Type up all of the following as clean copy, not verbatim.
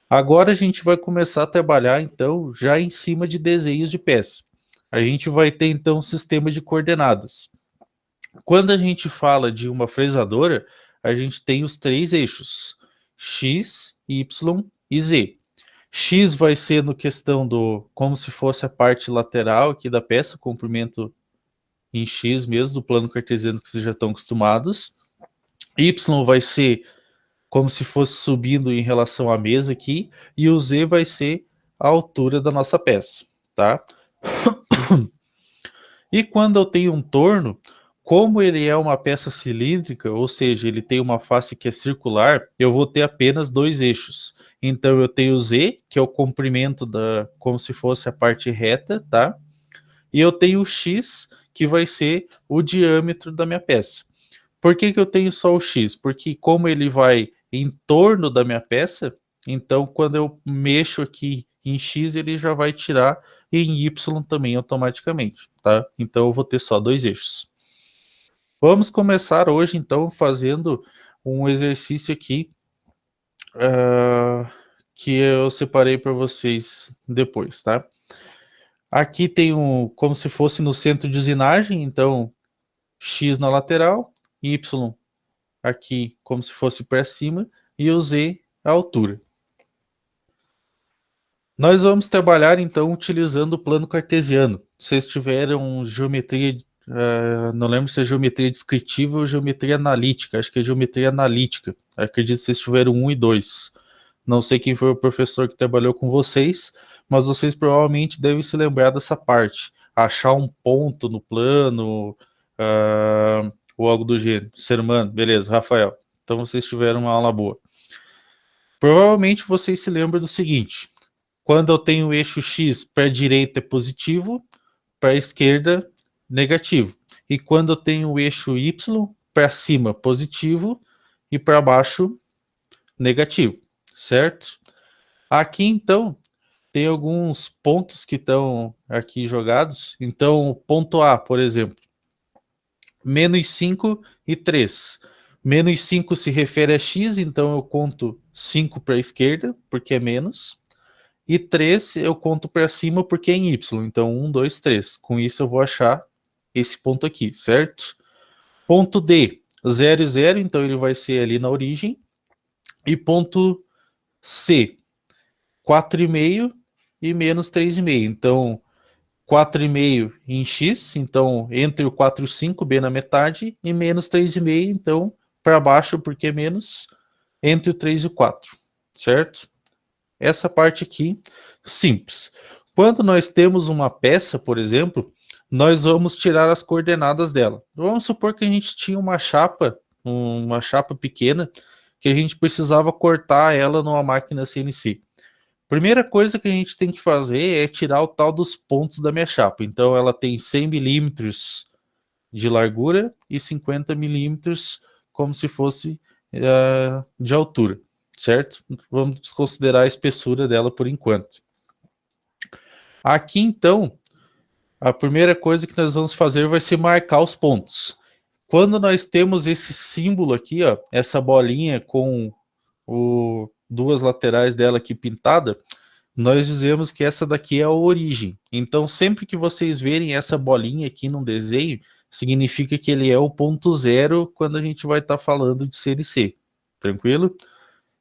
Agora a gente vai começar a trabalhar, então, já em cima de desenhos de peça. A gente vai ter, então, um sistema de coordenadas. Quando a gente fala de uma fresadora, a gente tem os três eixos, X, Y e Z. X vai ser no questão do, como se fosse a parte lateral aqui da peça, o comprimento em X mesmo, do plano cartesiano que vocês já estão acostumados. Y vai ser como se fosse subindo em relação à mesa aqui, e o Z vai ser a altura da nossa peça, tá? E quando eu tenho um torno, como ele é uma peça cilíndrica, ou seja, ele tem uma face que é circular, eu vou ter apenas dois eixos. Então eu tenho o Z, que é o comprimento da, como se fosse a parte reta, tá? E eu tenho o X, que vai ser o diâmetro da minha peça. Por que que eu tenho só o X? Porque como ele vai em torno da minha peça, então quando eu mexo aqui em X, ele já vai tirar em Y também automaticamente, tá? Então eu vou ter só dois eixos. Vamos começar hoje então fazendo um exercício aqui que eu separei para vocês depois, tá? Aqui tem um, como se fosse no centro de usinagem, então X na lateral, Y aqui como se fosse para cima e o Z a altura. Nós vamos trabalhar então utilizando o plano cartesiano. Vocês tiveram geometria, não lembro se é geometria descritiva ou geometria analítica, acho que é geometria analítica. Acredito que vocês tiveram 1 e 2. Não sei quem foi o professor que trabalhou com vocês, mas vocês provavelmente devem se lembrar dessa parte. Achar um ponto no plano, ou algo do gênero. Ser humano, beleza, Rafael. Então vocês tiveram uma aula boa. Provavelmente vocês se lembram do seguinte: quando eu tenho o eixo X para a direita é positivo, para a esquerda negativo. E quando eu tenho o eixo Y para cima positivo e para baixo negativo, certo? Aqui então tem alguns pontos que estão aqui jogados. Então, ponto A, por exemplo, menos 5 e 3. Menos 5 se refere a x, então eu conto 5 para a esquerda, porque é menos. E 3 eu conto para cima porque é em y. Então 1, 2, 3. Com isso eu vou achar esse ponto aqui, certo? Ponto D, 0 e 0, então ele vai ser ali na origem. E ponto C, 4,5 e menos 3,5. Então 4,5 em x, então entre o 4 e o 5, b na metade, e menos 3,5, então para baixo, porque é menos, entre o 3 e o 4, certo? Essa parte aqui, simples. Quando nós temos uma peça, por exemplo, nós vamos tirar as coordenadas dela. Vamos supor que a gente tinha uma chapa pequena, que a gente precisava cortar ela numa máquina CNC. Primeira coisa que a gente tem que fazer é tirar o tal dos pontos da minha chapa. Então ela tem 100 milímetros de largura e 50 milímetros como se fosse de altura, certo? Vamos desconsiderar a espessura dela por enquanto. Aqui então, a primeira coisa que nós vamos fazer vai ser marcar os pontos. Quando nós temos esse símbolo aqui, ó, essa bolinha com duas laterais dela aqui pintada, nós dizemos que essa daqui é a origem. Então, sempre que vocês verem essa bolinha aqui no desenho, significa que ele é o ponto zero quando a gente vai estar falando de CNC. Tranquilo?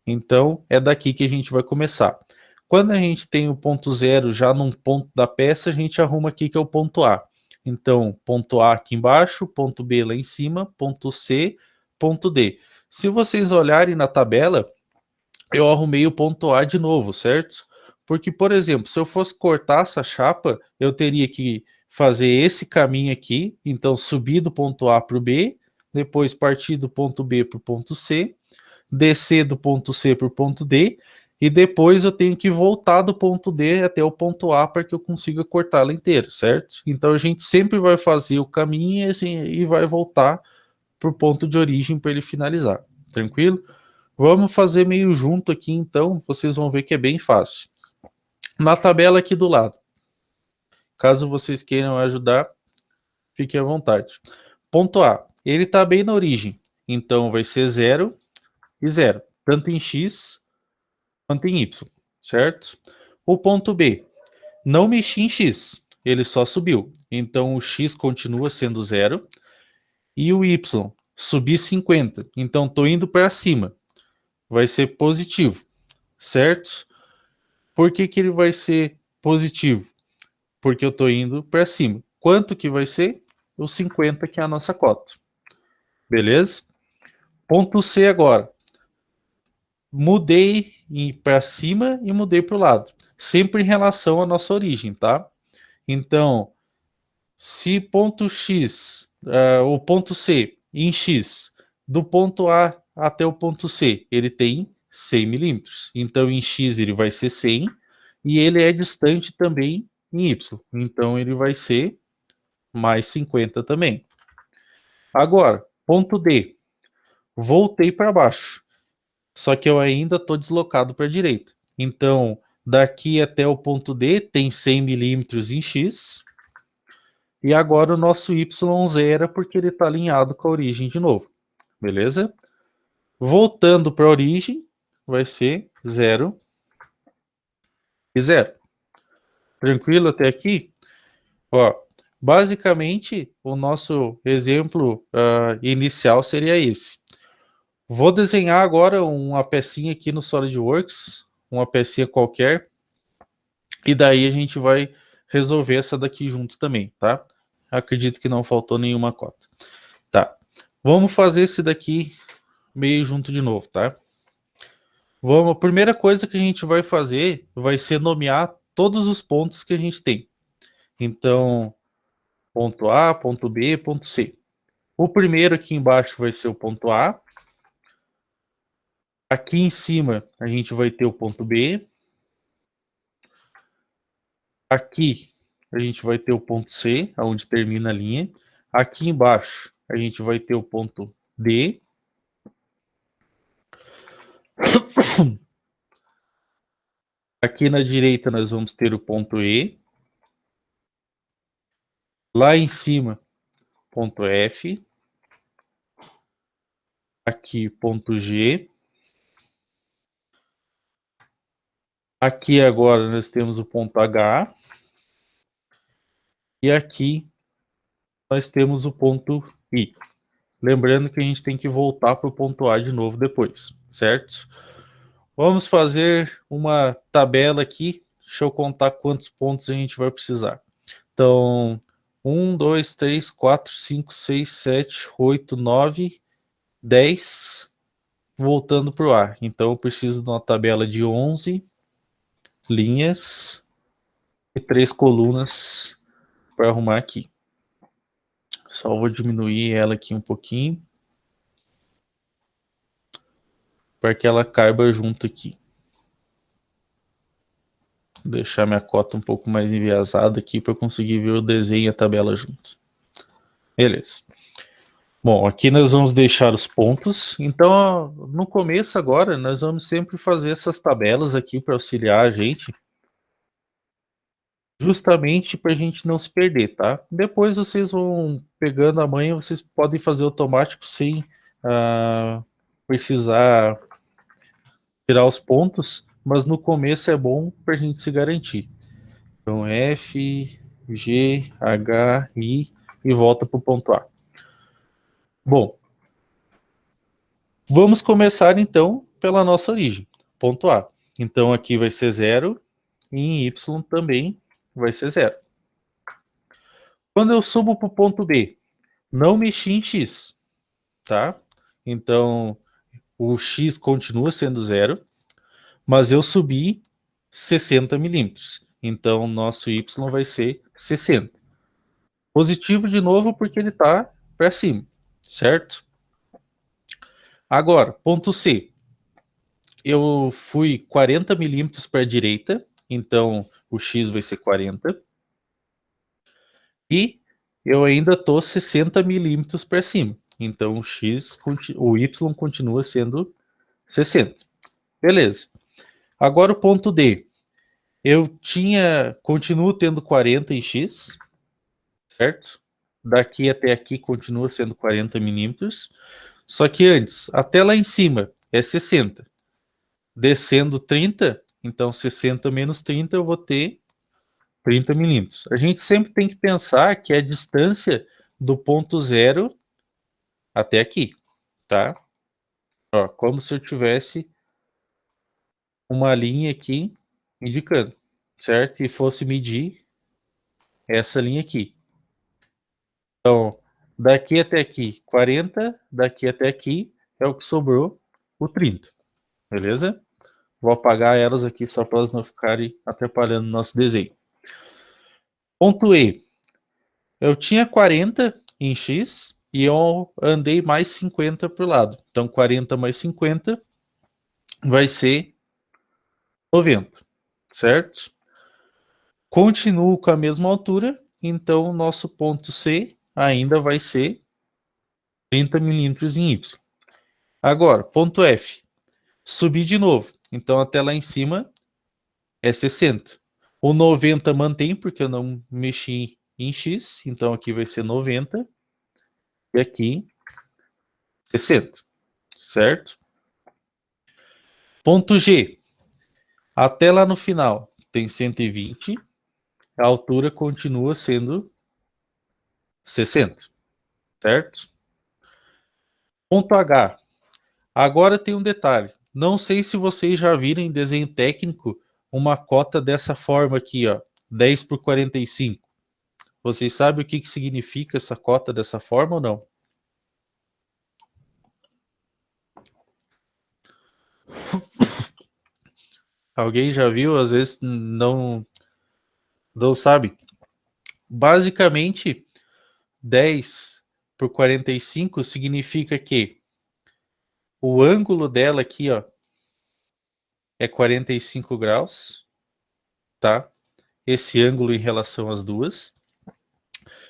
Então, é daqui que a gente vai começar. Quando a gente tem o ponto zero já num ponto da peça, a gente arruma aqui que é o ponto A. Então, ponto A aqui embaixo, ponto B lá em cima, ponto C, ponto D. Se vocês olharem na tabela, eu arrumei o ponto A de novo, certo? Porque, por exemplo, se eu fosse cortar essa chapa, eu teria que fazer esse caminho aqui, então subir do ponto A para o B, depois partir do ponto B para o ponto C, descer do ponto C para o ponto D, e depois eu tenho que voltar do ponto D até o ponto A para que eu consiga cortá-la inteira, certo? Então a gente sempre vai fazer o caminho assim, e vai voltar para o ponto de origem para ele finalizar, tranquilo? Vamos fazer meio junto aqui, então, vocês vão ver que é bem fácil. Na tabela aqui do lado, caso vocês queiram ajudar, fiquem à vontade. Ponto A, ele está bem na origem, então vai ser 0 e 0, tanto em x quanto em y. certo? O ponto B, não mexi em x, ele só subiu. Então o x continua sendo 0 e o y subi 50. Então estou indo para cima, vai ser positivo, certo? Por que que ele vai ser positivo? Porque eu estou indo para cima. Quanto que vai ser? Os 50, que é a nossa cota. Beleza? Ponto C agora. Mudei para cima e mudei para o lado. Sempre em relação à nossa origem, tá? Então, se ponto X, o ponto C em X, do ponto A até o ponto C, ele tem 100 milímetros. Então, em X ele vai ser 100 e ele é distante também em Y. Então, ele vai ser mais 50 também. Agora, ponto D. Voltei para baixo. Só que eu ainda estou deslocado para a direita. Então, daqui até o ponto D tem 100 milímetros em X. E agora o nosso Y zera porque ele está alinhado com a origem de novo. Beleza? Voltando para a origem, vai ser 0 e 0. Tranquilo até aqui? Ó, basicamente, o nosso exemplo inicial seria esse. Vou desenhar agora uma pecinha aqui no SolidWorks, uma pecinha qualquer, e daí a gente vai resolver essa daqui junto também, tá? Acredito que não faltou nenhuma cota. Tá, vamos fazer esse daqui meio junto de novo, tá? Vamos, a primeira coisa que a gente vai fazer vai ser nomear todos os pontos que a gente tem. Então, ponto A, ponto B, ponto C. O primeiro aqui embaixo vai ser o ponto A. Aqui em cima a gente vai ter o ponto B. Aqui a gente vai ter o ponto C, onde termina a linha. Aqui embaixo a gente vai ter o ponto D. Aqui na direita nós vamos ter o ponto E. Lá em cima, ponto F. Aqui, ponto G. Aqui agora nós temos o ponto H. E aqui nós temos o ponto I. Lembrando que a gente tem que voltar para o ponto A de novo depois, certo? Vamos fazer uma tabela aqui. Deixa eu contar quantos pontos a gente vai precisar. Então, 1, 2, 3, 4, 5, 6, 7, 8, 9, 10, voltando para o A. Então, eu preciso de uma tabela de 11 linhas e 3 colunas para arrumar aqui. Só vou diminuir ela aqui um pouquinho para que ela caiba junto aqui. Vou deixar minha cota um pouco mais enviesada aqui para conseguir ver o desenho e a tabela junto. Beleza. Bom, aqui nós vamos deixar os pontos. Então, no começo agora, nós vamos sempre fazer essas tabelas aqui para auxiliar a gente, justamente para a gente não se perder, tá? Depois vocês vão pegando a manha, vocês podem fazer automático sem precisar tirar os pontos, mas no começo é bom para a gente se garantir. Então, F, G, H, I e volta para o ponto A. Bom, vamos começar então pela nossa origem, ponto A. Então aqui vai ser 0 e em Y também vai ser 0. Quando eu subo para o ponto B, não mexi em X, tá? Então o X continua sendo 0, mas eu subi 60 milímetros. Então nosso Y vai ser 60. Positivo de novo porque ele está para cima, certo? Agora, ponto C. Eu fui 40 milímetros para a direita, então o X vai ser 40. E eu ainda estou 60 milímetros para cima, então o Y continua sendo 60. Beleza. Agora o ponto D. Continuo tendo 40 em X, certo? Daqui até aqui continua sendo 40 milímetros. Só que antes, até lá em cima é 60. Descendo 30, Então, 60 menos 30, eu vou ter 30 milímetros. A gente sempre tem que pensar que é a distância do ponto zero até aqui, tá? Ó, como se eu tivesse uma linha aqui indicando, certo? E fosse medir essa linha aqui. Então, daqui até aqui, 40, daqui até aqui é o que sobrou, o 30, beleza? Vou apagar elas aqui só para elas não ficarem atrapalhando o nosso desenho. Ponto E. Eu tinha 40 em X e eu andei mais 50 para o lado. Então, 40 mais 50 vai ser 90, certo? Continuo com a mesma altura, então o nosso ponto C ainda vai ser 30 milímetros em Y. Agora, ponto F. Subi de novo. Então, até lá em cima é 60. O 90 mantém, porque eu não mexi em X. Então, aqui vai ser 90. E aqui, 60. Certo? Ponto G. Até lá no final tem 120. A altura continua sendo 60. Certo? Ponto H. Agora tem um detalhe. Não sei se vocês já viram em desenho técnico uma cota dessa forma aqui, ó, 10 por 45. Vocês sabem o que significa essa cota dessa forma ou não? Alguém já viu? Às vezes não sabe. Basicamente, 10 por 45 significa que o ângulo dela aqui, ó, é 45 graus, tá? Esse ângulo em relação às duas.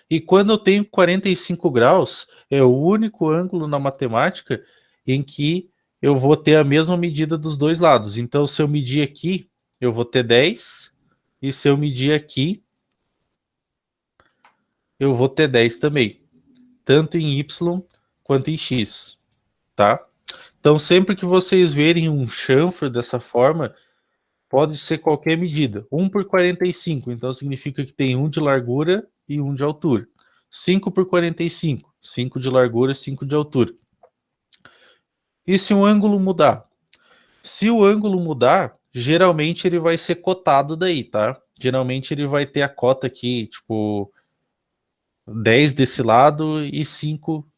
E quando eu tenho 45 graus, é o único ângulo na matemática em que eu vou ter a mesma medida dos dois lados. Então, se eu medir aqui, eu vou ter 10, e se eu medir aqui, eu vou ter 10 também, tanto em Y quanto em X, tá? Então, sempre que vocês verem um chanfro dessa forma, pode ser qualquer medida. 1 por 45, então significa que tem um de largura e um de altura. 5 por 45, 5 de largura e 5 de altura. E se o ângulo mudar? Se o ângulo mudar, geralmente ele vai ser cotado daí, tá? Geralmente ele vai ter a cota aqui, tipo, 10 desse lado e 5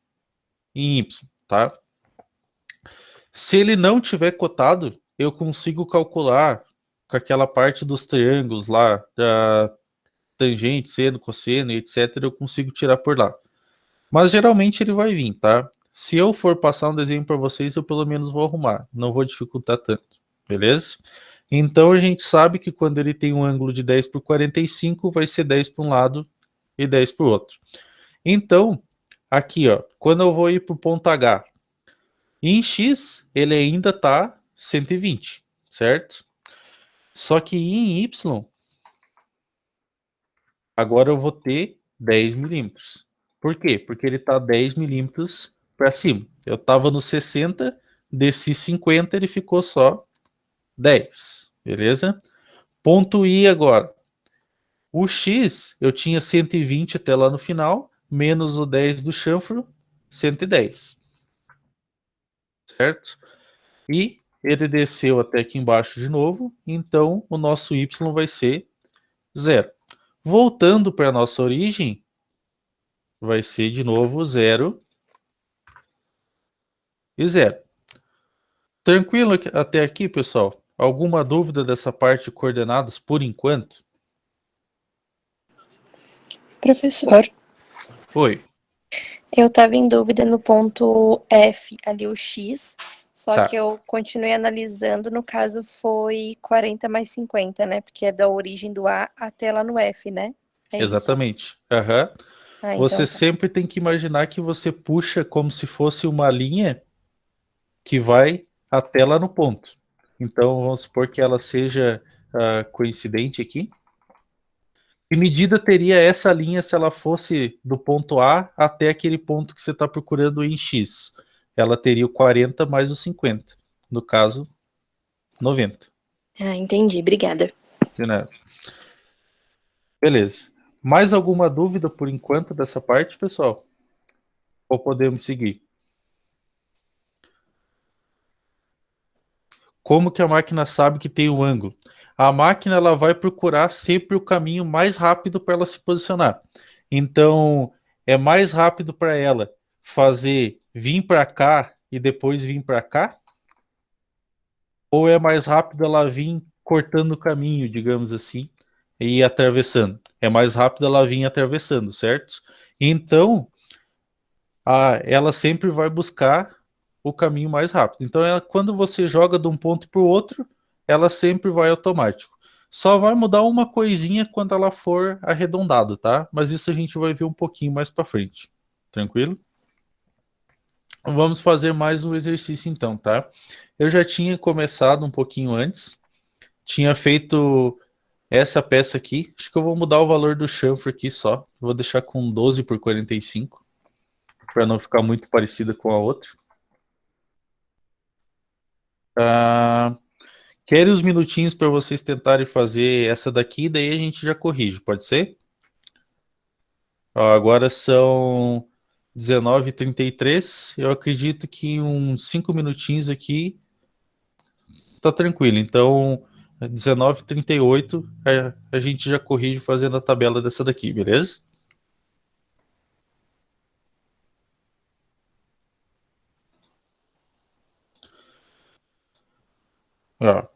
em Y, tá? Se ele não tiver cotado, eu consigo calcular com aquela parte dos triângulos lá, da tangente, seno, cosseno, etc., eu consigo tirar por lá. Mas geralmente ele vai vir, tá? Se eu for passar um desenho para vocês, eu pelo menos vou arrumar, não vou dificultar tanto, beleza? Então a gente sabe que quando ele tem um ângulo de 10 por 45, vai ser 10 para um lado e 10 para o outro. Então, aqui, ó, quando eu vou ir para o ponto H, em X, ele ainda está 120, certo? Só que em Y, agora eu vou ter 10 milímetros. Por quê? Porque ele está 10 milímetros para cima. Eu estava no 60, desci 50, ele ficou só 10, beleza? Ponto I agora. O X, eu tinha 120 até lá no final, menos o 10 do chanfro, 110, certo? E ele desceu até aqui embaixo de novo, então o nosso Y vai ser 0. Voltando para a nossa origem, vai ser de novo 0 e 0. Tranquilo até aqui, pessoal? Alguma dúvida dessa parte de coordenadas por enquanto? Professor, Oi. eu estava em dúvida no ponto F, ali o X, só Tá. que eu continuei analisando, no caso foi 40 mais 50, né? Porque é da origem do A até lá no F, né? É isso? Exatamente. Uhum. Ah, Você então tá. sempre tem que imaginar que você puxa como se fosse uma linha que vai até lá no ponto. Então, vamos supor que ela seja coincidente aqui. Que medida teria essa linha se ela fosse do ponto A até aquele ponto que você está procurando em X? Ela teria o 40 mais o 50. No caso, 90. Ah, entendi. Obrigada. De nada. Beleza. Mais alguma dúvida por enquanto dessa parte, pessoal? Ou podemos seguir? Como que a máquina sabe que tem um ângulo? A máquina ela vai procurar sempre o caminho mais rápido para ela se posicionar. Então, é mais rápido para ela fazer vir para cá e depois vir para cá? Ou é mais rápido ela vir cortando o caminho, digamos assim, e ir atravessando? É mais rápido ela vir atravessando, certo? Então, ela sempre vai buscar o caminho mais rápido. Então, quando você joga de um ponto para o outro, ela sempre vai automático. Só vai mudar uma coisinha quando ela for arredondado, tá? Mas isso a gente vai ver um pouquinho mais para frente. Tranquilo? Vamos fazer mais um exercício então, tá? Eu já tinha começado um pouquinho antes, tinha feito essa peça aqui. Acho que eu vou mudar o valor do chanfre aqui só. Vou deixar com 12 por 45, para não ficar muito parecida com a outra. Ah, quero uns minutinhos para vocês tentarem fazer essa daqui, daí a gente já corrige, pode ser? Ó, agora são 19h33. Eu acredito que uns 5 minutinhos aqui tá tranquilo. Então, 19h38, a gente já corrige fazendo a tabela dessa daqui, beleza? Ó,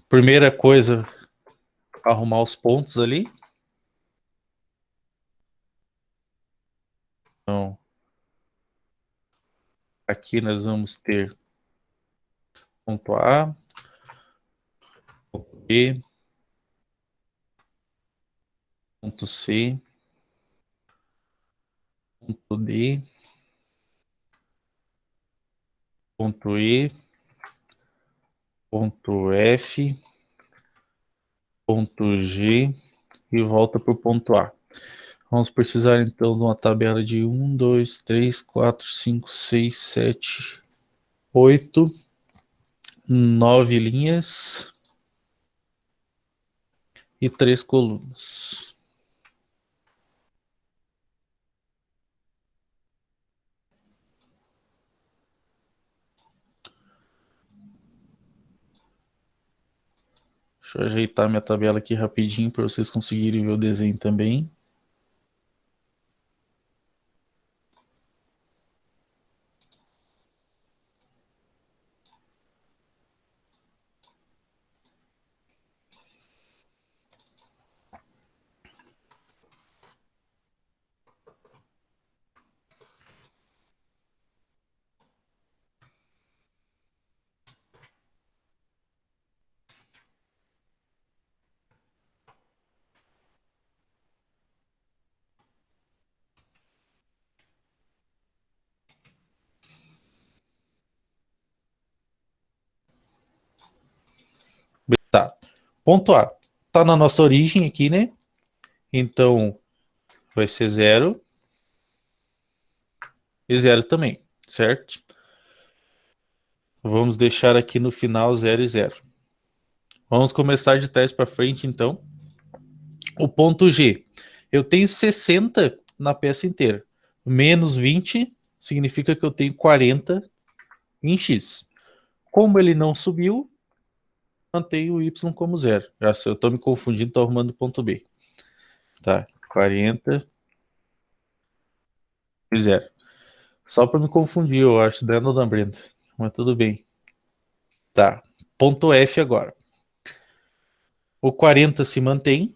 primeira coisa, arrumar os pontos ali. Então, aqui nós vamos ter ponto A, ponto B, ponto C, ponto D, ponto E, ponto F, ponto G e volta para o ponto A. Vamos precisar então de uma tabela de 1, 2, 3, 4, 5, 6, 7, 8, 9 linhas e 3 colunas. Deixa eu ajeitar minha tabela aqui rapidinho para vocês conseguirem ver o desenho também. Tá. Ponto A. Tá na nossa origem aqui, né? Então vai ser 0 e 0 também, certo? Vamos deixar aqui no final 0 e 0. Vamos começar de trás para frente, então. O ponto G. Eu tenho 60 na peça inteira. Menos 20 significa que eu tenho 40 em X. Como ele não subiu, mantenho o Y como 0. Eu estou me confundindo, estou arrumando o ponto B. Tá, 40 e 0. Só para me confundir, eu acho, da Ana Brenda. Mas tudo bem. Tá, ponto F agora. O 40 se mantém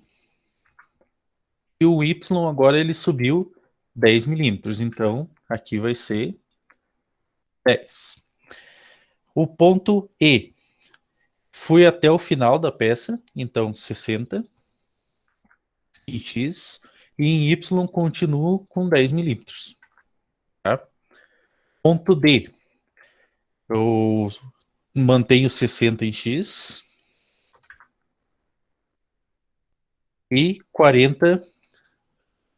e o Y agora ele subiu 10 milímetros. Então, aqui vai ser 10. O ponto E. Fui até o final da peça, então 60 em X, e em Y continuo com 10 milímetros. Tá? Ponto D. Eu mantenho 60 em X e 40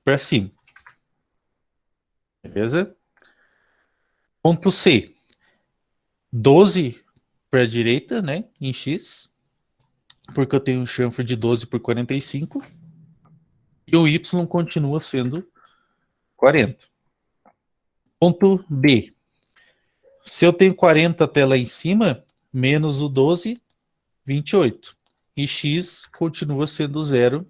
para cima. Beleza? Ponto C. 12 para a direita, né, em X, porque eu tenho um chanfre de 12 por 45, e o y continua sendo 40. Ponto B. Se eu tenho 40 até lá em cima, menos o 12, 28. E x continua sendo zero,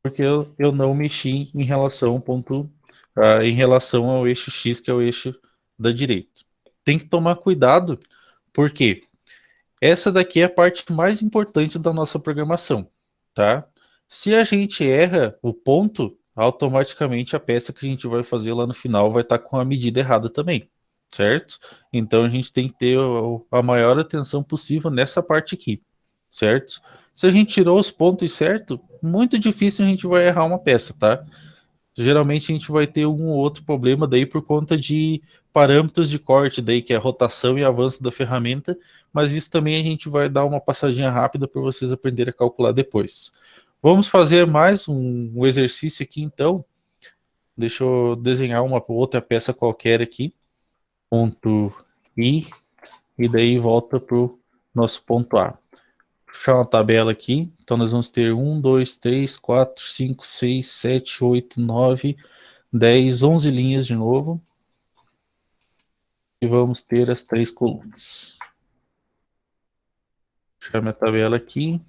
porque eu não mexi em relação ao em relação ao eixo x, que é o eixo da direita. Tem que tomar cuidado, porque essa daqui é a parte mais importante da nossa programação, tá? Se a gente erra o ponto, automaticamente a peça que a gente vai fazer lá no final vai estar com a medida errada também, certo? Então a gente tem que ter a maior atenção possível nessa parte aqui, certo? Se a gente tirou os pontos certo, muito difícil a gente vai errar uma peça, tá? Geralmente a gente vai ter um ou outro problema daí por conta de parâmetros de corte daí, que é a rotação e avanço da ferramenta, mas isso também a gente vai dar uma passadinha rápida para vocês aprenderem a calcular depois. Vamos fazer mais um exercício aqui então. Deixa eu desenhar uma outra peça qualquer aqui. Ponto I, e daí volta para o nosso ponto A. Vou puxar uma tabela aqui. Então nós vamos ter 1, 2, 3, 4, 5, 6, 7, 8, 9, 10, 11 linhas de novo. E vamos ter as 3 colunas. Vou puxar minha tabela aqui,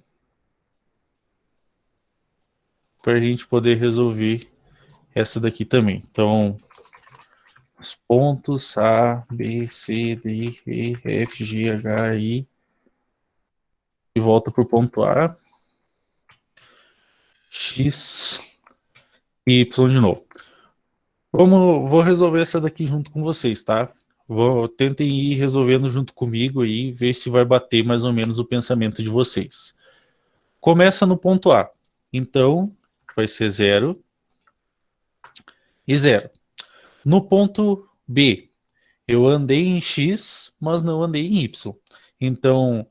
para a gente poder resolver essa daqui também. Então, os pontos A, B, C, D, E, F, G, H, I, e volta para o ponto A, X e Y de novo. Vou resolver essa daqui junto com vocês, tá? Tentem ir resolvendo junto comigo e ver se vai bater mais ou menos o pensamento de vocês. Começa no ponto A. Então, vai ser 0 e 0. No ponto B, eu andei em X, mas não andei em Y. Então,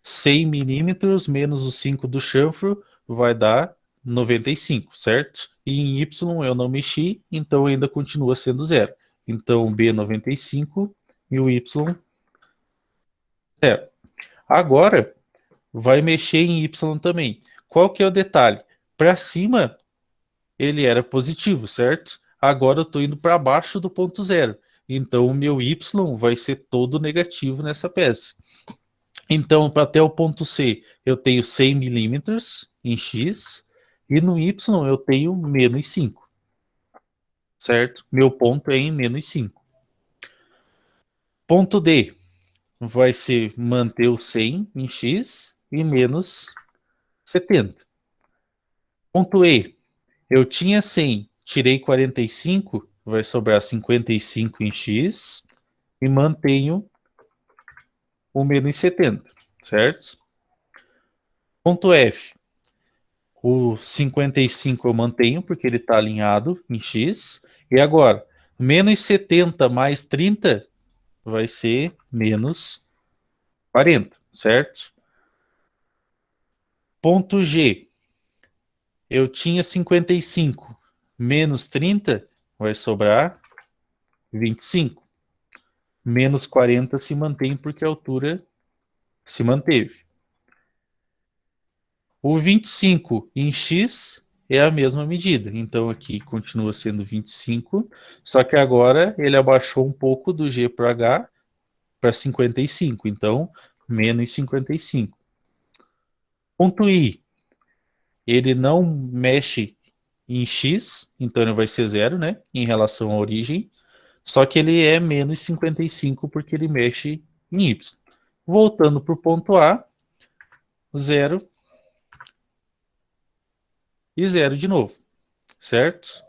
100 milímetros menos os 5 do chanfro vai dar 95, certo? E em Y eu não mexi, então ainda continua sendo 0. Então, B 95 e o Y 0. Agora, vai mexer em Y também. Qual que é o detalhe? Para cima, ele era positivo, certo? Agora eu estou indo para baixo do ponto zero. Então o meu y vai ser todo negativo nessa peça. Então, até o ponto C, eu tenho 100 milímetros em x, e no y eu tenho menos 5, certo? Meu ponto é em menos 5. Ponto D vai ser manter o 100 em x e menos 70. Ponto E, eu tinha 100, tirei 45, vai sobrar 55 em x e mantenho o menos 70, certo? Ponto F, o 55 eu mantenho porque ele está alinhado em x. E agora, menos 70 mais 30 vai ser menos 40, certo? Ponto G, eu tinha 55 menos 30 vai sobrar 25. Menos 40 se mantém porque a altura se manteve. O 25 em x é a mesma medida, então aqui continua sendo 25, só que agora ele abaixou um pouco do g para h para 55, então menos 55. Ponto I, ele não mexe em x, então ele vai ser zero, né, em relação à origem, só que ele é menos 55 porque ele mexe em y. Voltando para o ponto A, 0 e 0 de novo, certo?